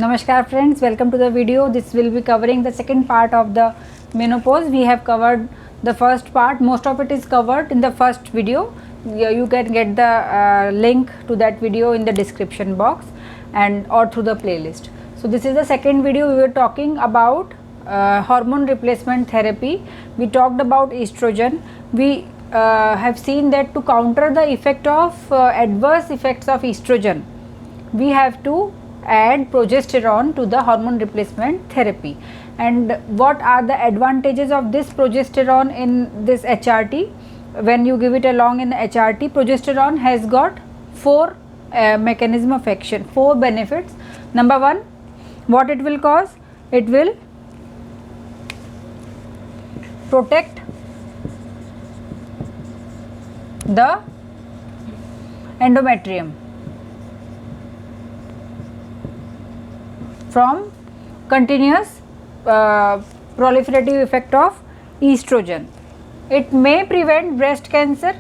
Namaskar friends, welcome to the video. This will be covering the second part of the menopause. We have covered the first part. Most of it is covered in the first video. You can get the link to that video in the description box and or through the playlist. So this is the second video. We were talking about hormone replacement therapy. We talked about estrogen. We have seen that to counter the effect of adverse effects of estrogen, we have to add progesterone to the hormone replacement therapy. And what are the advantages of this progesterone in this HRT? When you give it along in HRT, progesterone has got four mechanism of action, four benefits. Number one, what it will cause? It will protect the endometrium from continuous proliferative effect of estrogen. It may prevent breast cancer.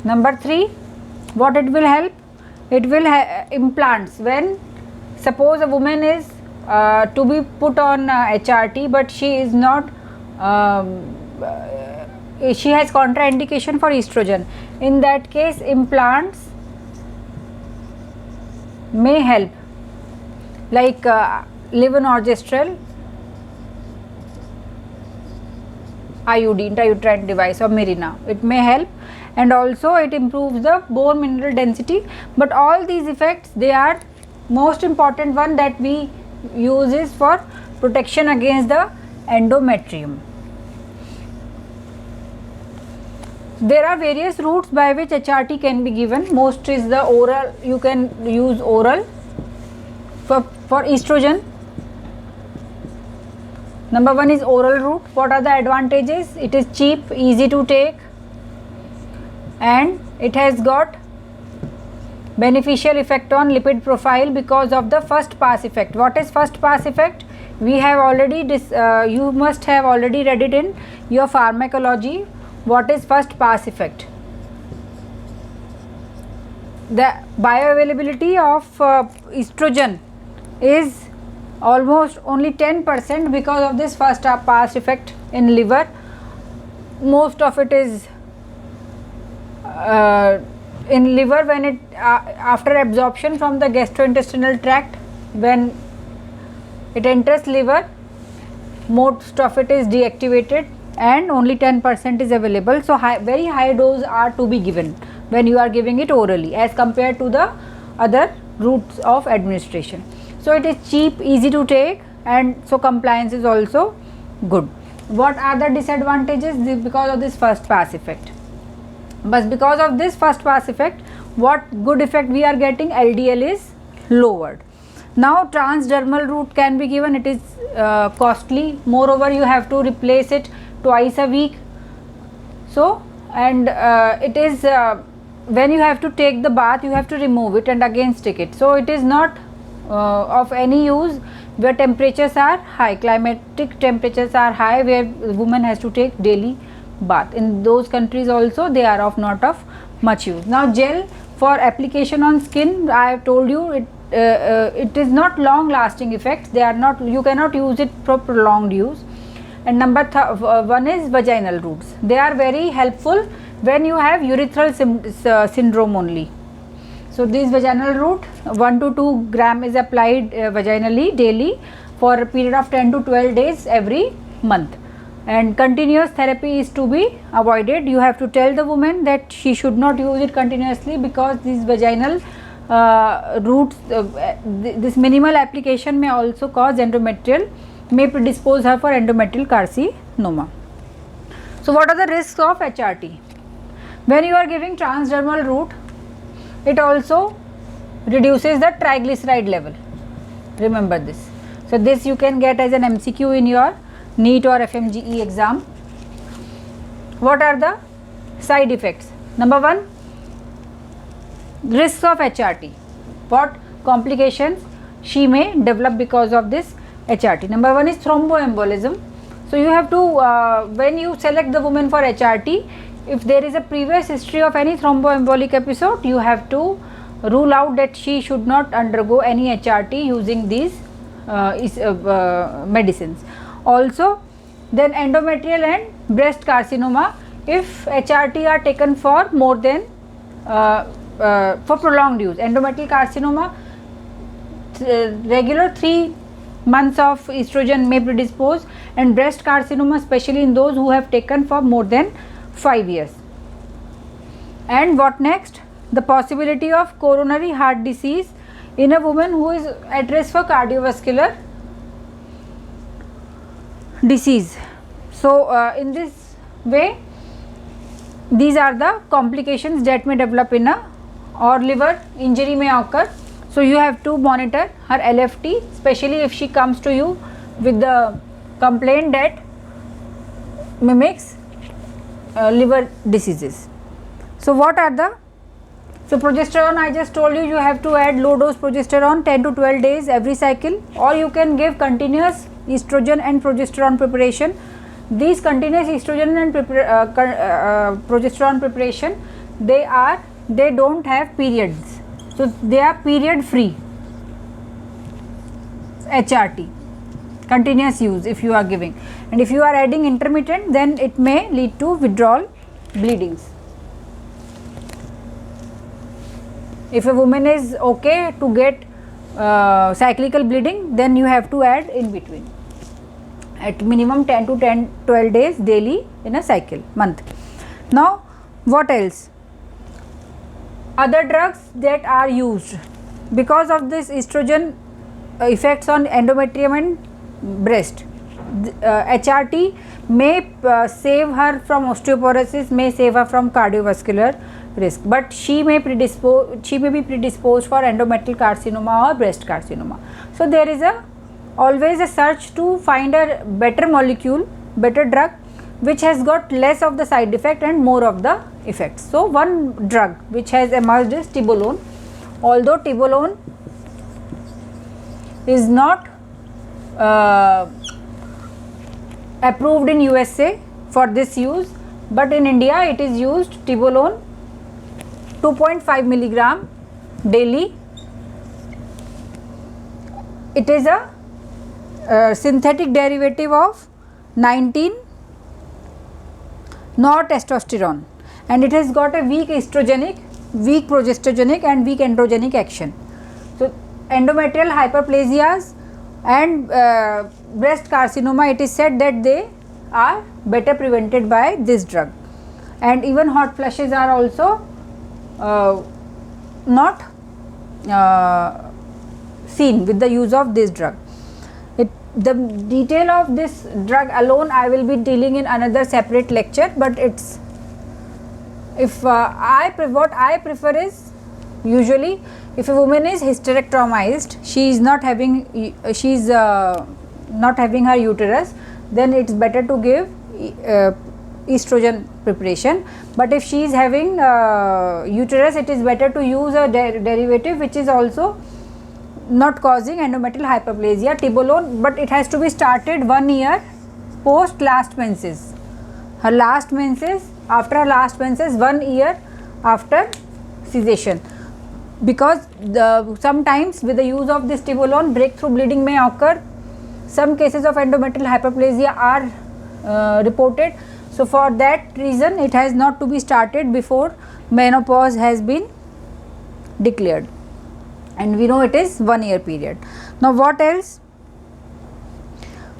Number three, what it will help? It will implants. When suppose a woman is to be put on HRT, but she is not she has contraindication for estrogen. In that case, implants may help, like levonorgestrel IUD, intrauterine device, or Mirena. It may help, and also it improves the bone mineral density. But all these effects, they are most important one that we use is for protection against the endometrium. There are various routes by which HRT can be given. Most is the oral. You can use oral for estrogen. Number one is oral route. What are the advantages? It is cheap, easy to take, and it has got beneficial effect on lipid profile because of the first pass effect. What is first pass effect? We have already you must have already read it in your pharmacology. What is first pass effect? The bioavailability of estrogen is almost only 10% because of this first pass effect in liver. Most of it is in liver when it after absorption from the gastrointestinal tract, when it enters liver, most of it is deactivated and only 10% is available. So very high dose are to be given when you are giving it orally as compared to the other routes of administration. So it is cheap, easy to take, and so compliance is also good. What are the disadvantages? Because of this first pass effect. But because of this first pass effect, what good effect we are getting? LDL is lowered. Now transdermal route can be given. It is costly. Moreover, you have to replace it twice a week. So, and it is when you have to take the bath, you have to remove it and again stick it. So it is not of any use where temperatures are high, climatic temperatures are high, where woman has to take daily bath. In those countries also they are of not of much use. Now gel for application on skin, I have told you it is not long lasting effects. They are not, you cannot use it for prolonged use. And number one is vaginal routes. They are very helpful when you have urethral syndrome only. So this vaginal route, 1 to 2 gram is applied vaginally daily for a period of 10 to 12 days every month. And continuous therapy is to be avoided. You have to tell the woman that she should not use it continuously, because these vaginal routes, this minimal application may also cause endometrial, may predispose her for endometrial carcinoma. So what are the risks of HRT? When you are giving transdermal route, it also reduces the triglyceride level. Remember this. So this you can get as an MCQ in your NEET or FMGE exam. What are the side effects? Number one, risks of HRT. What complications she may develop because of this HRT? Number one is thromboembolism. So you have to when you select the woman for HRT, if there is a previous history of any thromboembolic episode, you have to rule out that she should not undergo any HRT using these medicines. Also, then endometrial and breast carcinoma, if HRT are taken for more than for prolonged use. Endometrial carcinoma, regular 3 months of estrogen may predispose, and breast carcinoma, especially in those who have taken for more than 5 years. And what next? The possibility of coronary heart disease in a woman who is at risk for cardiovascular disease. So, in this way, these are the complications that may develop in a, or liver injury may occur. So, you have to monitor her LFT, especially if she comes to you with the complaint that mimics liver diseases. So, what are the, so progesterone, I just told you, you have to add low dose progesterone 10 to 12 days every cycle, or you can give continuous estrogen and progesterone preparation. These continuous estrogen and progesterone preparation, they don't have periods, so they are period free. HRT, continuous use if you are giving, and if you are adding intermittent, then it may lead to withdrawal bleedings. If a woman is okay to get cyclical bleeding, then you have to add in between at minimum 10 to 12 days daily in a cycle month. Now, what else? Other drugs that are used because of this estrogen effects on endometrium and breast. HRT may save her from osteoporosis, may save her from cardiovascular risk, but she may be predisposed for endometrial carcinoma or breast carcinoma. So, there is always a search to find a better molecule, better drug which has got less of the side effect and more of the effects. So, one drug which has emerged is Tibolone. Although Tibolone is not approved in USA for this use, but in India it is used. Tibolone 2.5 milligram daily. It is a synthetic derivative of 19 nortestosterone, and it has got a weak estrogenic, weak progesterogenic and weak androgenic action. So, endometrial hyperplasias and breast carcinoma, it is said that they are better prevented by this drug, and even hot flushes are also not seen with the use of this drug. The detail of this drug alone I will be dealing in another separate lecture, but it's, if what I prefer is, usually if a woman is hysterectomized, she is not having her uterus, then it's better to give estrogen preparation. But if she is having uterus, it is better to use a derivative which is also not causing endometrial hyperplasia, Tibolone, but it has to be started 1 year post last menses. Her last menses, after her last menses, 1 year after cessation, because sometimes with the use of this Tibolone, breakthrough bleeding may occur. Some cases of endometrial hyperplasia are reported. So, for that reason it has not to be started before menopause has been declared, and we know it is 1 year period. Now, what else?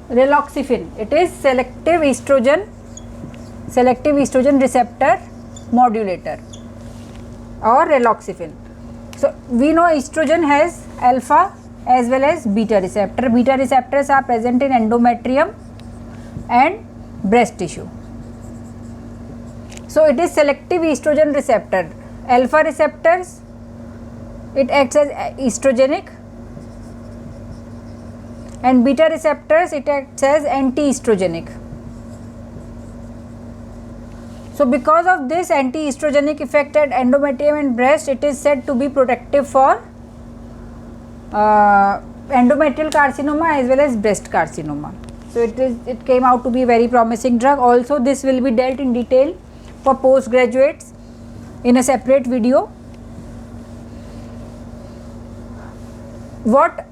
Raloxifene, it is selective estrogen receptor modulator, or raloxifene. So, we know estrogen has alpha as well as beta receptor. Beta receptors are present in endometrium and breast tissue. So, it is selective estrogen receptor. Alpha receptors, it acts as estrogenic, and beta receptors, it acts as anti-estrogenic. So, because of this anti-estrogenic effect at endometrium and breast, it is said to be protective for endometrial carcinoma as well as breast carcinoma. So, it came out to be very promising drug. Also, this will be dealt in detail for postgraduates in a separate video. What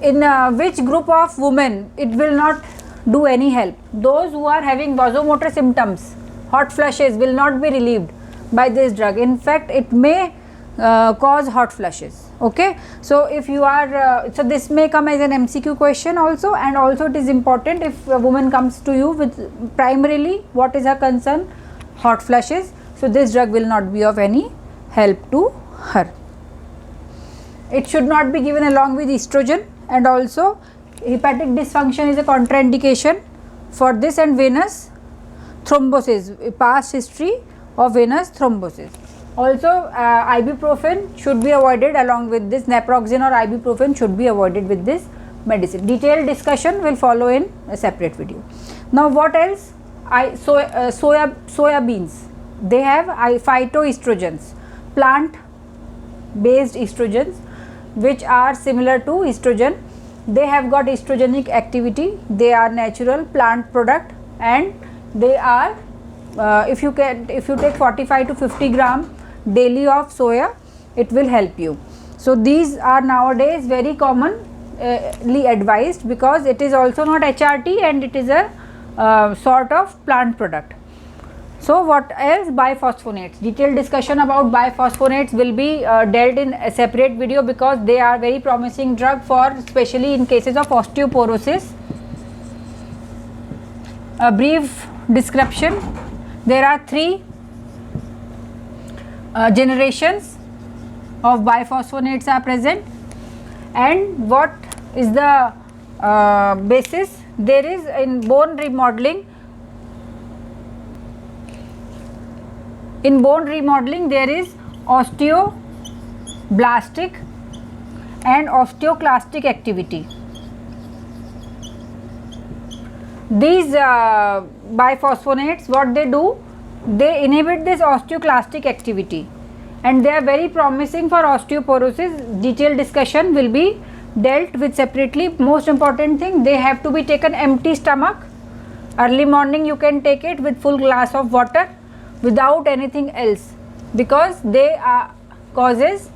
in which group of women it will not do any help? Those who are having vasomotor symptoms, hot flushes will not be relieved by this drug. In fact, it may cause hot flushes. Okay, so if you are so this may come as an MCQ question also, and also it is important if a woman comes to you with primarily what is her concern, hot flushes, so this drug will not be of any help to her. It should not be given along with estrogen, and also hepatic dysfunction is a contraindication for this, and venous thrombosis, past history of venous thrombosis. Also ibuprofen should be avoided along with this, naproxen or ibuprofen should be avoided with this medicine. Detailed discussion will follow in a separate video. Now what else? Soya beans, they have phytoestrogens, plant based estrogens which are similar to estrogen. They have got estrogenic activity, they are natural plant product, and they are if you take 45 to 50 gram daily of soya, it will help you. So these are nowadays very commonly advised because it is also not HRT and it is a sort of plant product. So what else? Biphosphonates. Detailed discussion about biphosphonates will be dealt in a separate video because they are very promising drug for especially in cases of osteoporosis. A brief description: there are 3 generations of biphosphonates are present, and what is the basis? There is in bone remodeling. In bone remodeling there is osteoblastic and osteoclastic activity. These biphosphonates, what they do, they inhibit this osteoclastic activity and they are very promising for osteoporosis. Detailed discussion will be dealt with separately. Most important thing, they have to be taken empty stomach. Early morning you can take it with full glass of water without anything else, because they causes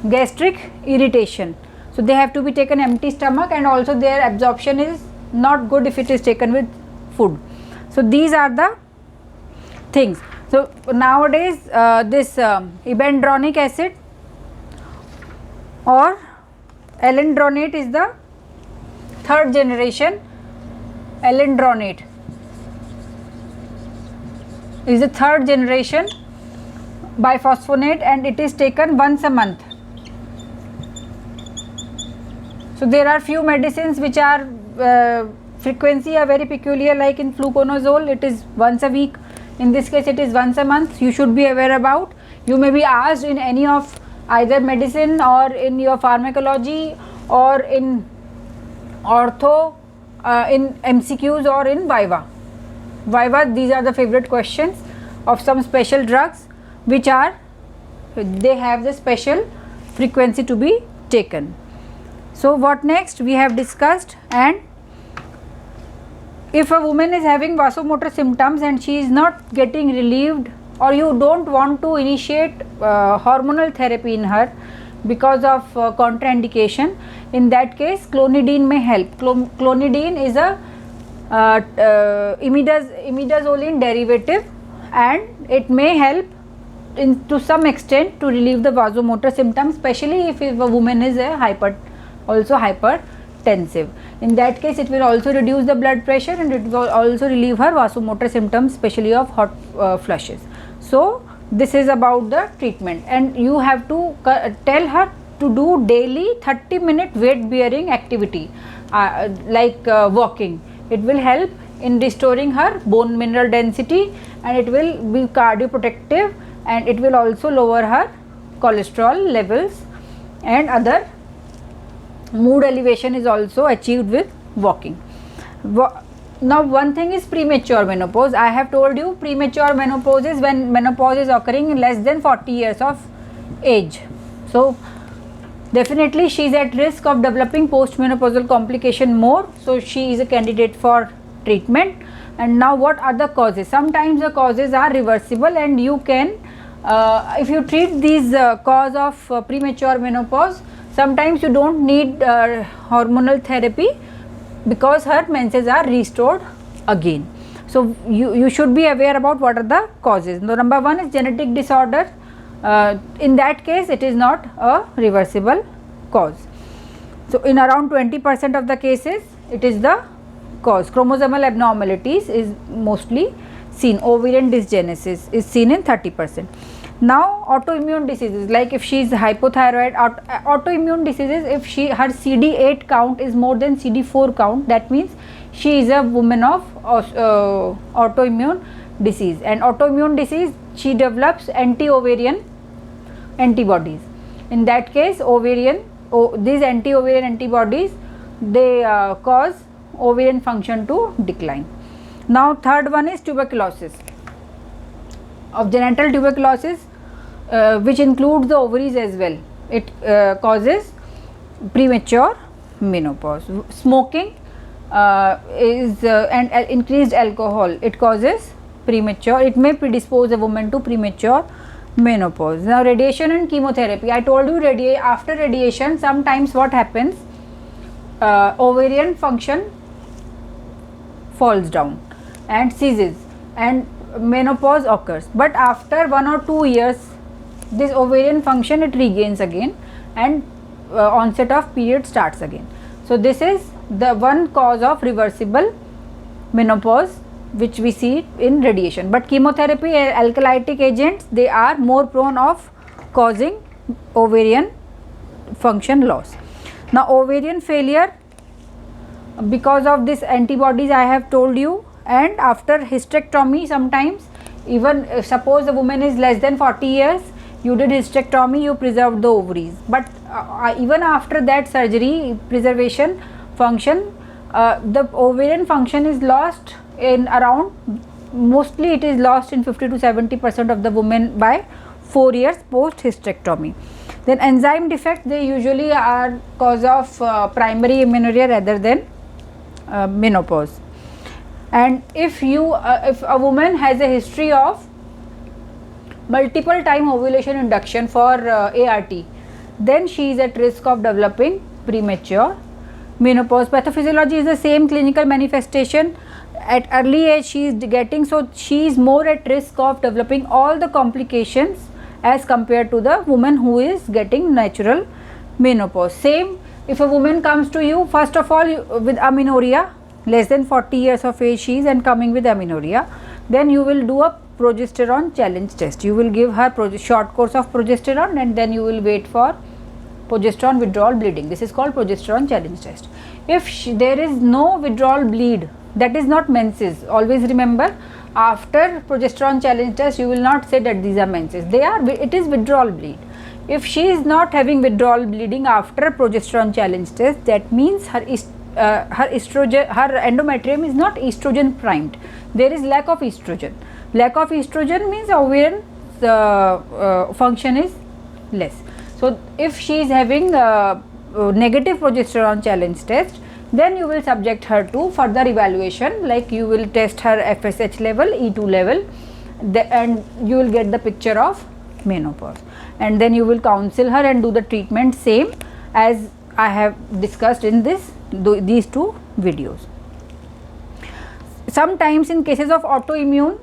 gastric irritation. So they have to be taken empty stomach, and also their absorption is not good if it is taken with food. So these are the things. So nowadays this ibendronic acid or alendronate is the 3rd generation. Alendronate is the 3rd generation biphosphonate and it is taken once a month. So there are few medicines which are frequency are very peculiar, like in fluconazole it is once a week. In this case it is once a month. You should be aware about. You may be asked in any of either medicine or in your pharmacology or in ortho, in MCQs or in Viva. These are the favorite questions of some special drugs which are, they have the special frequency to be taken. So what next? We have discussed. And if a woman is having vasomotor symptoms and she is not getting relieved, or you don't want to initiate hormonal therapy in her because of contraindication, in that case clonidine may help. Clonidine is a imidazoline derivative, and it may help to some extent to relieve the vasomotor symptoms, especially if a woman is also hypertensive. In that case it will also reduce the blood pressure and it will also relieve her vasomotor symptoms, especially of hot flushes. So this is about the treatment, and you have to tell her to do daily 30-minute weight bearing activity like walking. It will help in restoring her bone mineral density, and it will be cardioprotective, and it will also lower her cholesterol levels, and other mood elevation is also achieved with walking. Now one thing is premature menopause. I have told you premature menopause is when menopause is occurring in less than 40 years of age. So definitely she is at risk of developing postmenopausal complication more, so she is a candidate for treatment. And now what are the causes? Sometimes the causes are reversible, and you can if you treat these cause of premature menopause, sometimes you don't need hormonal therapy because her menses are restored again. So you should be aware about what are the causes. The number one is genetic disorder. In that case it is not a reversible cause. So in around 20% of the cases it is the cause. Chromosomal abnormalities is mostly seen. Ovarian dysgenesis is seen in 30%. Now autoimmune diseases, like if she is hypothyroid, autoimmune diseases, if her CD8 count is more than CD4 count, that means she is a woman of autoimmune disease. And autoimmune disease, she develops anti-ovarian antibodies. In that case, these anti-ovarian antibodies, they cause ovarian function to decline. Now third one is tuberculosis. Of genital tuberculosis, which includes the ovaries as well, it causes premature menopause. Smoking and increased alcohol, it causes premature, it may predispose a woman to premature menopause. Now radiation and chemotherapy, I told you after radiation sometimes what happens, ovarian function falls down and ceases and menopause occurs, but after 1 or 2 years this ovarian function it regains again and onset of period starts again. So this is the one cause of reversible menopause which we see in radiation. But chemotherapy and alkylytic agents, they are more prone of causing ovarian function loss. Now ovarian failure, because of this antibodies I have told you, and after hysterectomy, sometimes even suppose the woman is less than 40 years, you did hysterectomy, you preserved the ovaries, but even after that surgery, preservation function, the ovarian function is lost in around, mostly it is lost in 50 to 70% of the women by 4 years post hysterectomy. Then enzyme defect, they usually are cause of primary amenorrhea rather than menopause. And if a woman has a history of multiple time ovulation induction for ART, then she is at risk of developing premature menopause. Pathophysiology is the same clinical manifestation. At early age she is getting, so she is more at risk of developing all the complications as compared to the woman who is getting natural menopause. Same if a woman comes to you, first of all with amenorrhea, less than 40 years of age she is and coming with amenorrhea, then you will do a progesterone challenge test. You will give her short course of progesterone and then you will wait for progesterone withdrawal bleeding. This is called progesterone challenge test. If there is no withdrawal bleed, that is not menses. Always remember, after progesterone challenge test you will not say that these are menses, it is withdrawal bleed. If she is not having withdrawal bleeding after progesterone challenge test, that means her estrogen, her endometrium is not estrogen primed. There is lack of estrogen. Lack of estrogen means ovarian function is less. So if she is having negative progesterone challenge test, then you will subject her to further evaluation, like you will test her FSH level, E2 level, and you will get the picture of menopause, and then you will counsel her and do the treatment same as I have discussed in these two videos. Sometimes in cases of autoimmune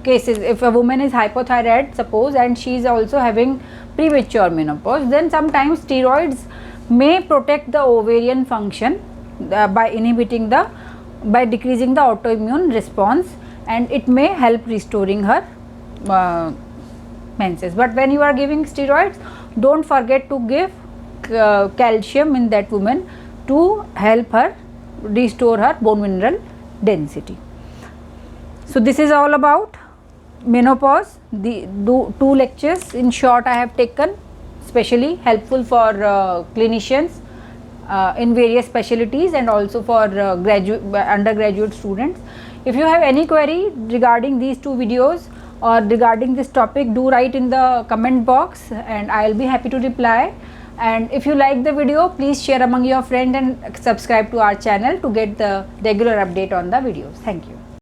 cases, if a woman is hypothyroid suppose and she is also having premature menopause, then sometimes steroids may protect the ovarian function by decreasing the autoimmune response, and it may help restoring her menses. But when you are giving steroids, don't forget to give calcium in that woman to help her restore her bone mineral density. So this is all about menopause. The two lectures in short I have taken, specially helpful for clinicians in various specialties and also for undergraduate students. If you have any query regarding these two videos or regarding this topic, do write in the comment box and I will be happy to reply. And if you like the video, please share among your friends and subscribe to our channel to get the regular update on the videos. Thank you.